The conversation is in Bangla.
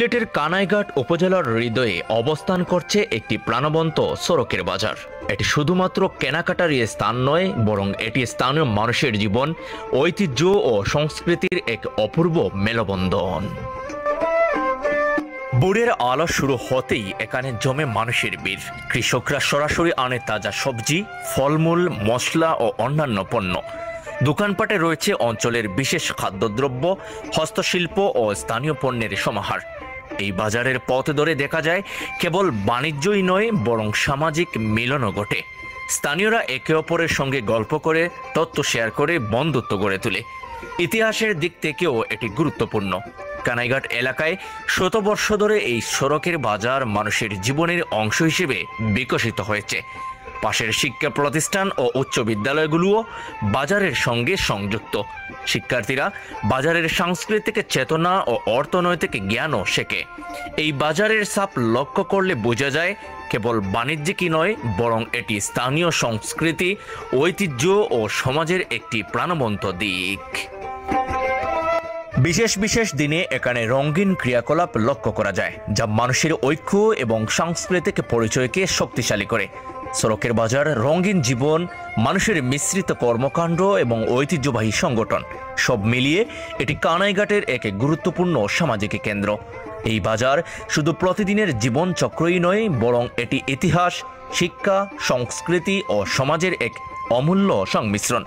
সিলেটের কানাইঘাট উপজেলার হৃদয়ে অবস্থান করছে একটি প্রাণবন্ত সড়কের বাজার। এটি শুধুমাত্র কেনাকাটার স্থান নয়, বরং এটি স্থানীয় মানুষের জীবন, ঐতিহ্য ও সংস্কৃতির এক অপূর্ব মেলবন্ধন। ভোরের আলো শুরু হতেই এখানে জমে মানুষের ভিড়। কৃষকরা সরাসরি আনে তাজা সবজি, ফলমূল, মশলা ও অন্যান্য পণ্য। দোকানপাটে রয়েছে অঞ্চলের বিশেষ খাদ্যদ্রব্য, হস্তশিল্প ও স্থানীয় পণ্যের সমাহার। এই বাজারের পথ ধরে দেখা যায় কেবল বাণিজ্যই নয়, বরং সামাজিক মিলনও ঘটে। স্থানীয়রা একে অপরের সঙ্গে গল্প করে, তথ্য শেয়ার করে বন্ধুত্ব গড়ে তোলে। ইতিহাসের দিক থেকেও এটি গুরুত্বপূর্ণ। কানাইঘাট এলাকায় শতবর্ষ ধরে এই সড়কের বাজার মানুষের জীবনের অংশ হিসেবে বিকশিত হয়েছে। পাশের শিক্ষা প্রতিষ্ঠান ও উচ্চ বিদ্যালয়গুলোও বাজারের সঙ্গে সংযুক্ত। শিক্ষার্থীরা বাজারের সাংস্কৃতিক চেতনা ও অর্থনৈতিক জ্ঞানও শেখে। এই বাজারের ছাপ লক্ষ্য করলে বোঝা যায় কেবল বাণিজ্যিকই নয়, বরং এটি স্থানীয় সংস্কৃতি, ঐতিহ্য ও সমাজের একটি প্রাণবন্ত দিক। বিশেষ বিশেষ দিনে এখানে রঙিন ক্রিয়াকলাপ লক্ষ্য করা যায়, যা মানুষের ঐক্য এবং সাংস্কৃতিক পরিচয়কে শক্তিশালী করে। সড়কের বাজার, রঙিন জীবন, মানুষের মিশ্রিত কর্মকাণ্ড এবং ঐতিহ্যবাহী সংগঠন সব মিলিয়ে এটি কানাইঘাটের এক গুরুত্বপূর্ণ সামাজিক কেন্দ্র। এই বাজার শুধু প্রতিদিনের জীবনচক্রই নয়, বরং এটি ইতিহাস, শিক্ষা, সংস্কৃতি ও সমাজের এক অমূল্য সংমিশ্রণ।